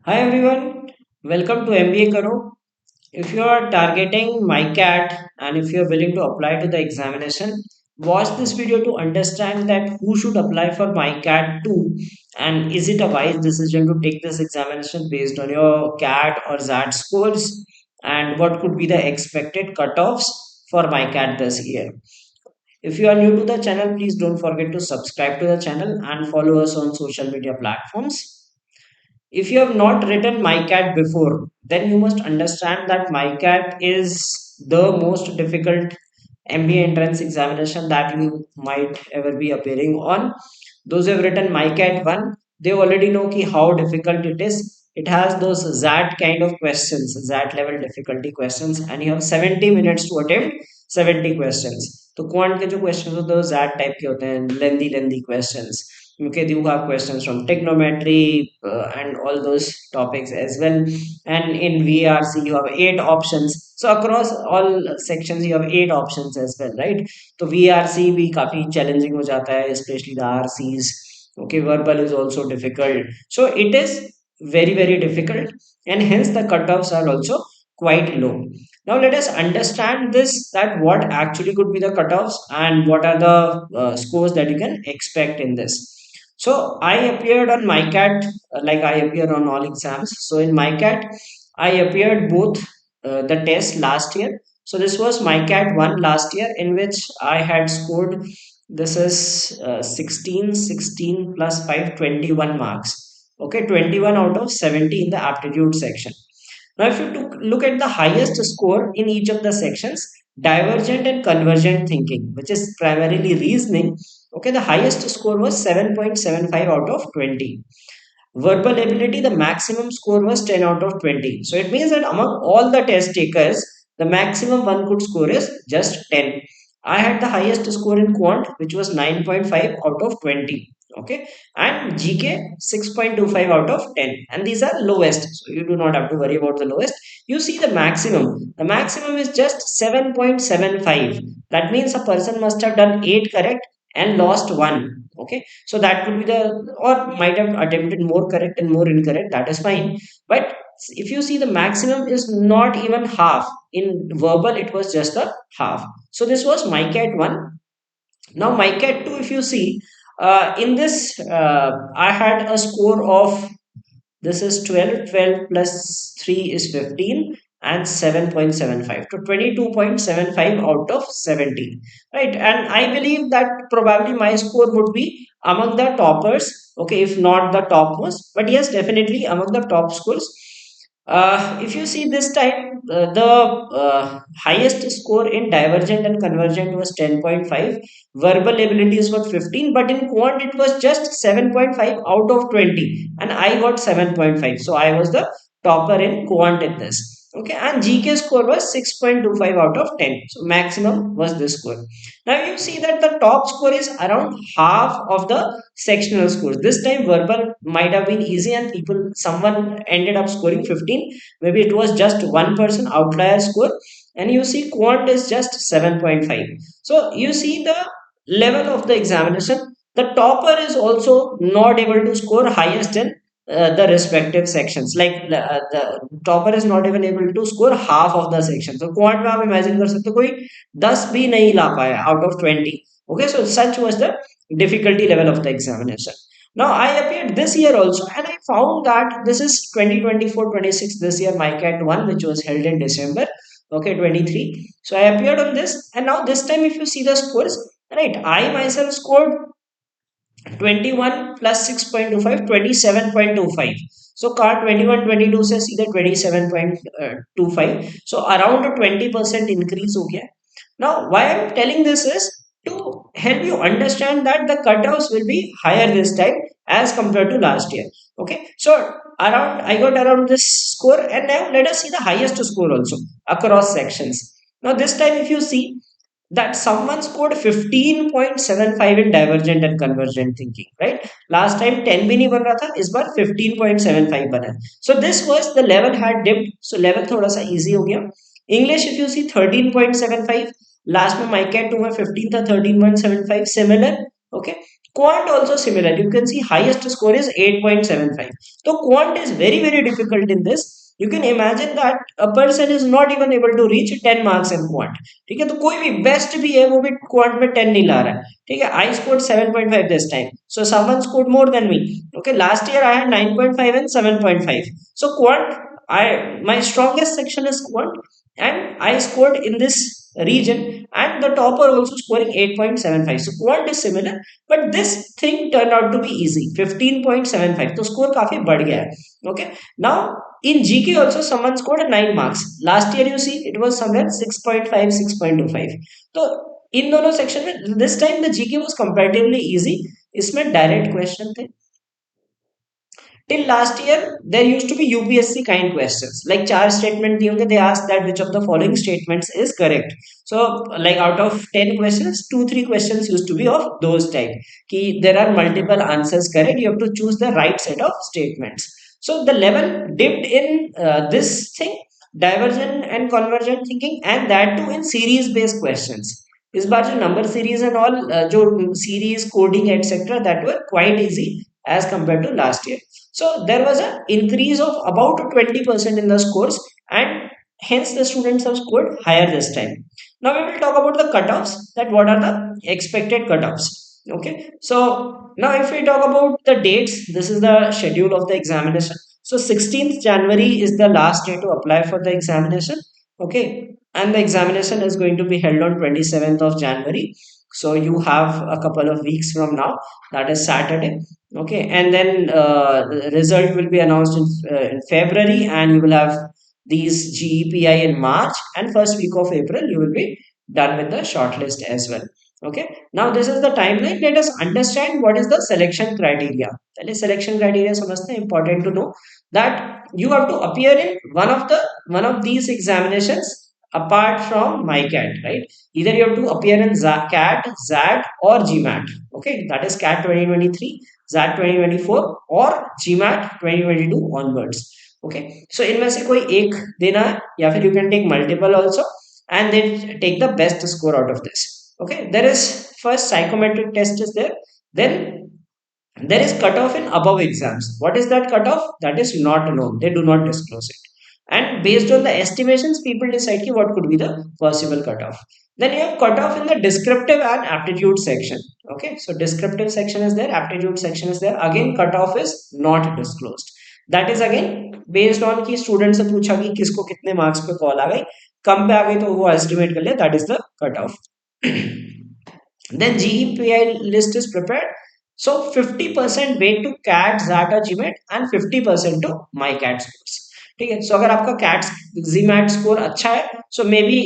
Hi everyone, welcome to MBA Karo. If you are targeting MICAT and if you are willing to apply to the examination, watch this video to understand that who should apply for MICAT 2 and is it a wise decision to take this examination based on your CAT or XAT scores and what could be the expected cutoffs for MICAT this year. If you are new to the channel, please don't forget to subscribe to the channel and follow us on social media platforms. If you have not written MICAT before, then you must understand that MICAT is the most difficult MBA entrance examination that you might ever be appearing on. Those who have written MICAT 1, they already know ki how difficult it is. It has those ZAT kind of questions, ZAT level difficulty questions, and you have 70 minutes to attempt 70 questions. तो quant के जो questions होते हैं वो ZAT type के होते हैं, लेंदी questions. Okay, you have questions from trigonometry and all those topics as well. And in VRC you have 8 options, so across all sections you have 8 options as well, right? So VRC भी काफी challenging हो जाता है, especially the RCs. Okay, verbal is also difficult, so it is very difficult, and hence the cutoffs are also quite low. Now let us understand this, that what actually could be the cutoffs and what are the scores that you can expect in this. So I appeared on MyCat, like I appear on all exams. So in MyCat, I appeared both the test last year. So this was MyCat 1 last year, in which I had scored, this is 16 plus 5, 21 marks. Okay, 21 out of 70 in the aptitude section. Now, if you look at the highest score in each of the sections, divergent and convergent thinking, which is primarily reasoning, okay, the highest score was 7.75 out of 20. Verbal ability, the maximum score was 10 out of 20. So it means that among all the test takers, the maximum one could score is just 10. I had the highest score in quant, which was 9.5 out of 20. Okay, and GK 6.25 out of 10, and these are lowest, so you do not have to worry about the lowest. You see the maximum. The maximum is just 7.75. That means a person must have done 8 correct and lost one. Okay, so that could be the, or might have attempted more correct and more incorrect, that is fine. But if you see, the maximum is not even half. In verbal it was just a half. So this was MyCat 1. Now MyCat 2, if you see, in this I had a score of, this is 12. 12 plus 3 is 15 and 7.75 to 22.75 out of 17. Right. And I believe that probably my score would be among the toppers. Okay. If not the topmost, but yes, definitely among the top scores. If you see this time, the highest score in divergent and convergent was 10.5. Verbal abilities were 15, but in quant it was just 7.5 out of 20, and I got 7.5. So I was the topper in quant in this. Okay, and GK score was 6.25 out of 10. So maximum was this score. Now you see that the top score is around half of the sectional scores. This time verbal might have been easy and someone ended up scoring 15. Maybe it was just one person outlier score, and you see quant is just 7.5. So you see the level of the examination. The topper is also not able to score highest in the respective sections. Like the topper is not even able to score half of the section. So quant में आप imagine कर सकते हो कोई 10 भी नहीं ला पाया out of 20. Okay, so such was the difficulty level of the examination. Now I appeared this year also, and I found that this is 2024-26 this year MyCat 1, which was held in December. Okay, 23. So I appeared on this, and now this time if you see the scores, right, I myself scored 21 plus 6.25, 27.25. So car 21 22 से सीधे 27.25. So around a 20% increase हो गया. Now why I'm telling this is to help you understand that the cutoffs will be higher this time as compared to last year. Okay, so around, I got around this score, and now let us see the highest score also across sections. Now this time if you see that someone scored 15.75 in divergent and convergent thinking, right? Last time 10 भी नहीं बन रहा था, इस बार 15.75 बना है. So this was, the level had dipped, so level थोड़ा सा easy हो गया. English if you see 13.75, last में MyCat 2 में 15 था, 13.75 similar. Okay, Quant also similar. You can see highest score is 8.75. So quant is very very difficult in this. You can imagine that a person is not even able to reach 10 marks in quant. ठीक है, तो कोई भी best भी है वो भी quant में 10 नहीं ला रहा है. ठीक है, I scored 7.5 this time. So someone scored more than me. Okay, last year I had 9.5 and 7.5. So quant, my strongest section is quant, and I scored in this region, and the topper also scoring 8.75. So quant is similar, but this thing turned out to be easy, 15.75. So score काफी बढ़ गया है. Okay, now in GK also someone scored 9 marks. Last year you see it was somewhere 6.5, 6.25. So इन दोनों section में this time the GK was comparatively easy. इसमें direct question थे. Till last year, there used to be UPSC kind questions. Like charge statement दिए होंगे, they asked that which of the following statements is correct. So, like out of 10 questions, 2-3 questions used to be of those type. कि there are multiple answers correct. You have to choose the right set of statements. So the level dipped in this thing, divergent and convergent thinking, and that too in series based questions. इस बार जो number series and all जो series coding etc that were quite easy as compared to last year. So there was an increase of about 20% in the scores, and hence the students have scored higher this time. Now we will talk about the cutoffs, that what are the expected cutoffs. Okay, so now if we talk about the dates, this is the schedule of the examination. So 16th January is the last day to apply for the examination. Okay, and the examination is going to be held on 27th of January. So you have a couple of weeks from now, that is Saturday. Okay, and then the result will be announced in February, and you will have these GEPI in March, and first week of April you will be done with the shortlist as well. Okay, now this is the timeline. Let us understand what is the selection criteria. That is selection criteria समझते हैं, important to know that you have to appear in one of these examinations apart from MICAT, right? Either you have to appear in CAT, XAT or GMAT. Okay, that is CAT 2023, XAT 2024 or GMAT 2022 onwards. Okay, so इनमें से कोई एक देना है, या फिर you can take multiple also and then take the best score out of this. Okay, there is first psychometric test is there, then there is cutoff in above exams. What is that cutoff? That is not known. They do not disclose it. And based on the estimations, people decide ki what could be the possible cutoff. Then you have cutoff in the descriptive and aptitude section. Okay, so descriptive section is there, aptitude section is there. Again, cutoff is not disclosed. That is again based on कि student से पूछा कि किसको कितने marks पे call आ गई, कम पे आ गई तो वो estimate कर लिया. That is the cutoff. Then GEPI list is prepared. So 50% weight to CAT, XAT or GMAT and 50% to MICAT scores. ठीक है, so अगर आपका CAT GMAT score अच्छा है, so maybe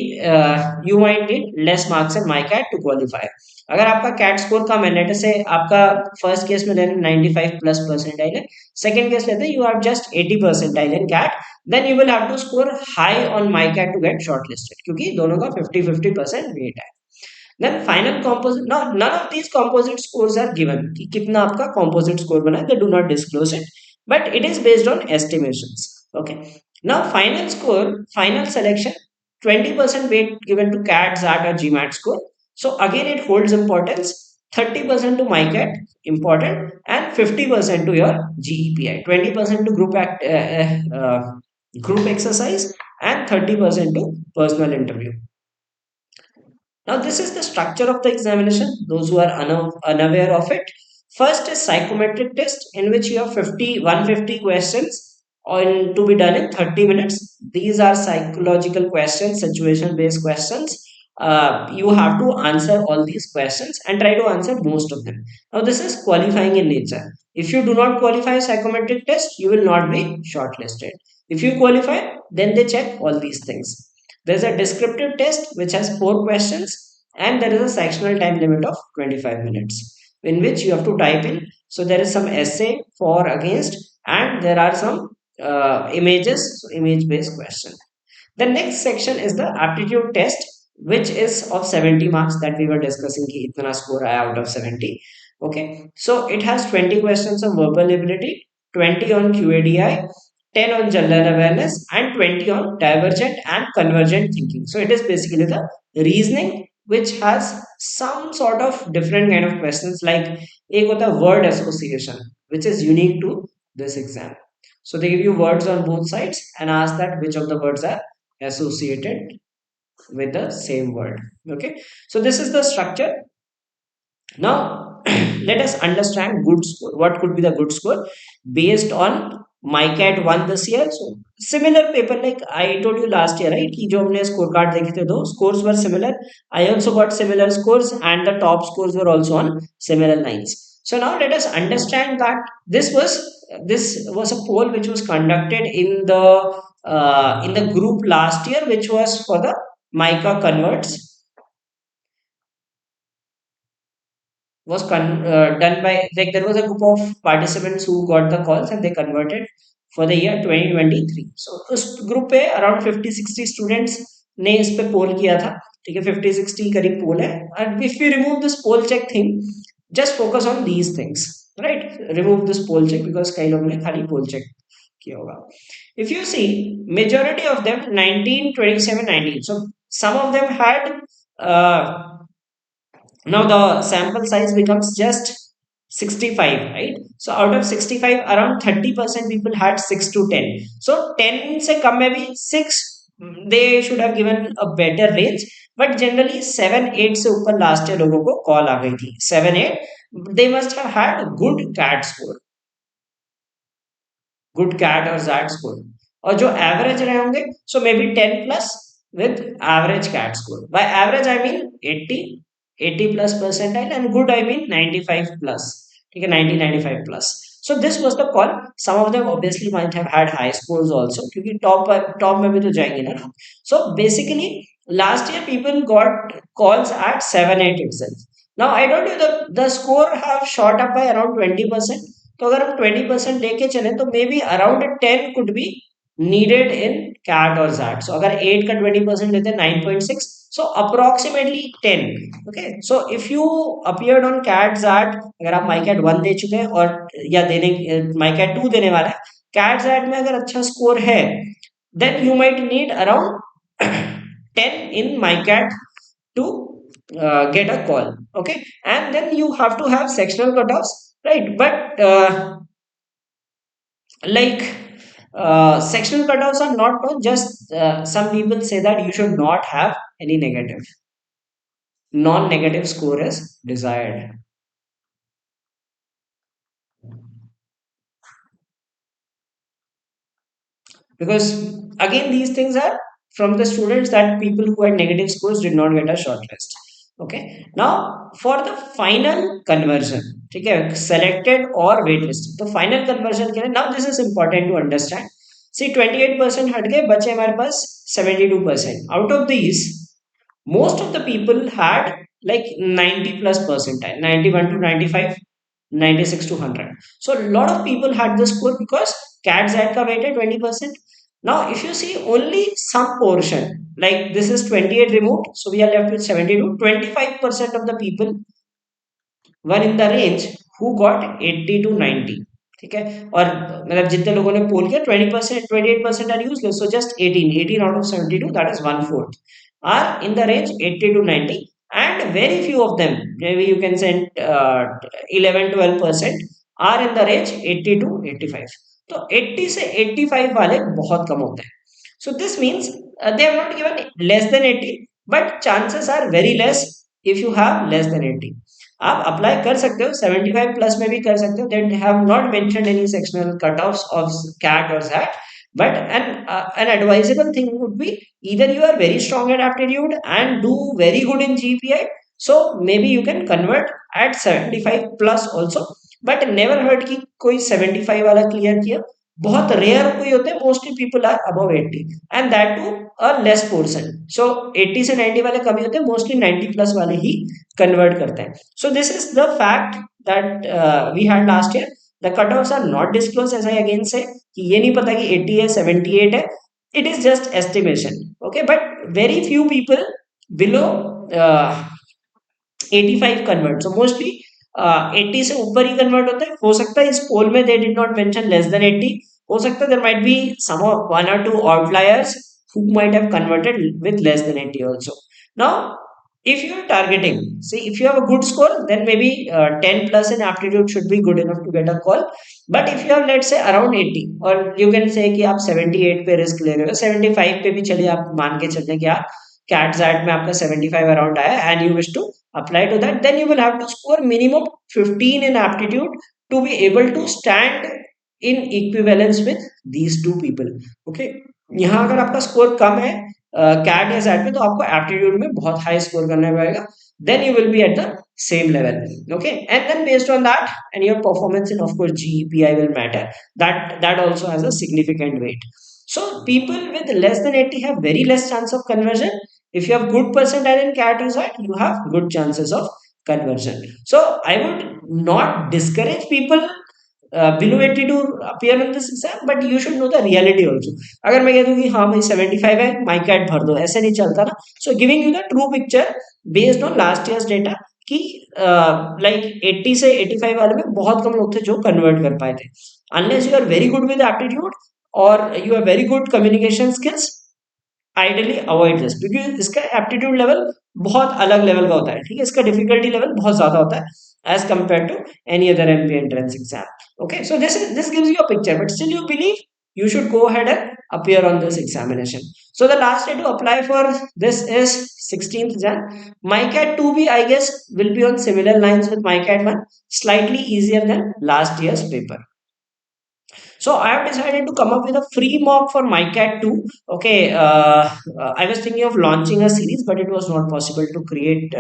you might need less marks in MICAT to qualify. अगर आपका CAT score कम है, late से आपका फर्स्ट केस में 95 प्लस परसेंटाइल है, सेकंड केस लेते हैं you have just 80 percentile in CAT, then you will have to score high on MICAT to get shortlisted, क्योंकि दोनों का 50-50% weight है. Then final composite, now none of these composite scores are given कि कितना आपका composite score बना है, they do not disclose it, but it is based on estimations. Okay, now final score, final selection, 20% weight given to CAT, XAT or GMAT score. So again it holds importance. 30% to MICAT important, and 50% to your GEPI, 20% to group exercise, and 30% to personal interview. Now, this is the structure of the examination. Those who are unaware of it, first is psychometric test, in which you have 150 questions to be done in 30 minutes. These are psychological questions, situation based questions. You have to answer all these questions and try to answer most of them. Now, this is qualifying in nature. If you do not qualify psychometric test, you will not be shortlisted. If you qualify, then they check all these things. There is a descriptive test which has 4 questions, and there is a sectional time limit of 25 minutes in which you have to type in. So there is some essay for against, and there are some images, so image based question. The next section is the aptitude test, which is of 70 marks that we were discussing ki itna score aaya out of 70. Okay, so it has 20 questions on verbal ability, 20 on QADI, 10 on general awareness, and 20 on divergent and convergent thinking. So it is basically the reasoning which has some sort of different kind of questions, like एक होता है word association, which is unique to this exam. So they give you words on both sides and ask that which of the words are associated with the same word. Okay, so this is the structure. Now, let us understand good score. What could be the good score based on MICAT 1 this year? So, similar paper like I told you last year, right? कि जो हमने score card देखे थे, those scores were similar. I also got similar scores, and the top scores were also on similar lines. So now let us understand that this was a poll which was conducted in the group last year, which was for the MICA converts, done by, like, there was a group of participants who got the calls and they converted for the year 2023. So उस group पे around 50-60 students ने इस पे पोल किया था. ठीक है, 50-60 करीब पोल है. And if you remove this poll check thing, just focus on these things, right. Remove this poll check because कई लोगों ने खाली पोल चेक किया होगा. If you see, majority of them 19, 27, 19. So some of them had now the sample size becomes just 65, right? So out of 65, around 30% people had 6 to 10. So 10 se kam mein bhi 6, they should have given a better range, but generally 7 8 से ऊपर last year लोगों को call आ गई थी. 7 8, they must have had good CAT score, good CAT और XAT score. और जो average रहे होंगे, so maybe 10 plus with average CAT score. By average I mean 80, 80 plus percentile, and good I mean 95 plus. ठीक है, 90 95 plus. So this was the call. Some of them obviously might have had high scores also, क्योंकि top top में भी तो जाएंगे ना. सो basically last year people got calls at 7 8 itself. Now I told you the score have shot up by around 20%. तो अगर हम 20% लेके चले तो maybe around 10 could be needed in CAT और जैट. सो अगर 8 का 20% लेते हैं 9.6, so approximately 10. Okay, so if you appeared on CAT XAT, अगर आप माइकैट 1 दे चुके हैं और या देने माइकैट 2 देने वाला है, कैट जैट में अगर अच्छा स्कोर है, then you might need around 10 in MICAT to get a call. Okay, and then you have to have sectional cutoffs, right? But like sectional cutoffs are not known. Just some people say that you should not have any negative. Non-negative score is desired. Because again these things are from the students that people who had negative scores did not get a shortlist. Okay, now for the final conversion, okay, selected or waitlisted, the final conversion के लिए, now this is important to understand. See, 28% हट गए, बचे हमारे पास 72%. Out of these, most of the people had like 90 plus percentile, 91 to 95, 96 to 100. So a lot of people had this score because CAT Z ka weight है 20%. Now if you see only some portion, like this is 28 removed, so we are left with 72. 25% of the people were in the range who got 80 to 90. ठीक है, और मतलब जितने लोगों ने पोल किया 20%, 28% are useless. So just 18 out of 72, that is 1/4, are in the range 80 to 90, and very few of them, maybe you can say 11-12% are in the range 80 to 85. तो 80 से 85 वाले बहुत कम होते हैं. So this means they have not given less than 80, but chances are very less if you have less than 80. आप apply कर सकते हो 75 प्लस में भी कर सकते हो. They have not mentioned any sectional cutoffs of CAT or ZAT, but an advisable thing would be either you are very strong at aptitude and do very good in GPI, so maybe you can convert at 75 plus also, but never heard कि कोई 75 वाला clear किया. बहुत rare कोई होते हैं, mostly people are above 80, and that too a less portion. So 80 से 90 वाले कम ही होते हैं, मोस्टली 90 प्लस वाले ही कन्वर्ट करते हैं. So this is the fact that we had last year. The cut offs are not disclose, as I again say, कि ये नहीं पता कि 80 है 78 है. It is just estimation. Okay, but very few people below 85 convert. So mostly 80 से ऊपर ही convert होता है. हो सकता है इस पोल में they did not mention less than 80. हो सकता है there might be some one or two outliers who might have converted with less than 80 also. Now if you are targeting, see, if you have a good score, then maybe 10 plus in aptitude should be good enough to get a call. But if you have, let's say, around 80, or you can say कि आप 78 पे risk ले रहे हो, 75 पे भी चलिए आप मान के चलते हैं कि आप कैट जैट में आपका 75 अराउंड आया and you wish to apply to that, then you will have to score minimum 15 in aptitude to be able to stand in equivalence with these two people. Okay, यहाँ अगर आपका score कम है cat या jet में, तो आपको aptitude में बहुत हाई स्कोर करना पड़ेगा, then you will be at the same level. Okay, and then based on that and your performance in, of course, GPI will matter. That also has a significant weight. So people with less than 80 have very less chance of conversion. If you have good percentile in CAT or SAT, you have good chances of conversion. So I would not discourage people below 80 to appear in this exam, but you should know the reality also. अगर मैं कह दूं कि हाँ भाई 75 है, माई cat भर दो, ऐसे नहीं चलता ना. So giving you the true picture based on last year's data कि लाइक 80 से 85 वाले में बहुत कम लोग थे जो कन्वर्ट कर पाए थे. Unless you are very good with aptitude or you have very good communication skills, ideally avoid this, क्योंकि इसका एप्टीट्यूड लेवल बहुत अलग लेवल का होता है. ठीक है, इसका डिफिकल्टी लेवल बहुत ज्यादा होता है as compare to any other MP entrance exam. Okay, so this gives you a picture, but still you believe you should go ahead and appear on this examination. So the last day to apply for this is 16th Jan. MICAT 2B, I guess, will be on similar lines with MICAT 1, slightly easier than last year's paper. So I have decided to come up with a free mock for MyCat 2. Okay, I was thinking of launching a series, but it was not possible to create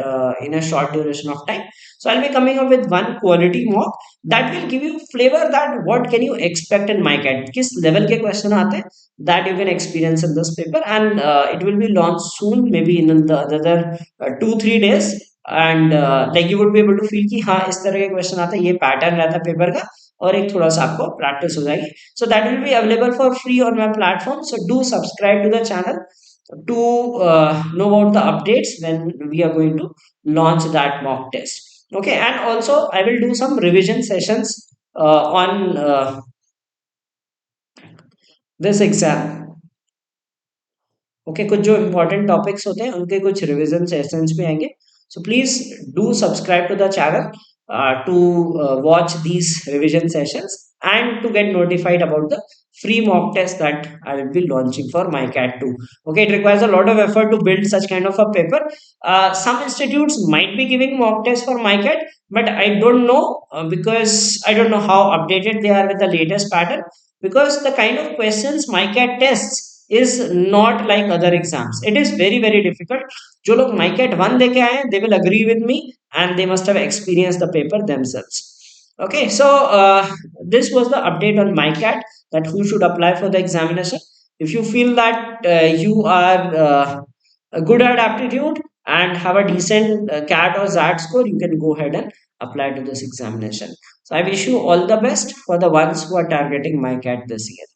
in a short duration of time. So I'll be coming up with one quality mock that will give you flavor that what can you expect in MyCat. किस level के question आते हैं that you can experience in this paper, and it will be launched soon, maybe in the other 2-3 days. And like you would be able to feel कि हाँ इस तरह के question आते हैं, ये pattern रहता है पेपर का, और एक थोड़ा सा आपको प्रैक्टिस हो जाएगी. So that will be available for free on my platform. So do subscribe to the channel to know about the updates when we are going to launch that mock test. Okay, and also I will do some revision sessions on this exam. Okay, कुछ जो important topics होते हैं उनके कुछ revision sessions भी आएंगे. So please do subscribe to the channel to watch these revision sessions and to get notified about the free mock test that I will be launching for MyCat 2. Okay, it requires a lot of effort to build such kind of a paper. Some institutes might be giving mock tests for MyCat, but I don't know because I don't know how updated they are with the latest pattern, because the kind of questions MyCat tests is not like other exams. It is very very difficult. जो लोग MyCat 1 देके आए हैं, they will agree with me and they must have experienced the paper themselves. Okay, so this was the update on MyCat, that who should apply for the examination. If you feel that you are good at aptitude and have a decent CAT or XAT score, you can go ahead and apply to this examination. So I wish you all the best for the ones who are targeting MyCat this year.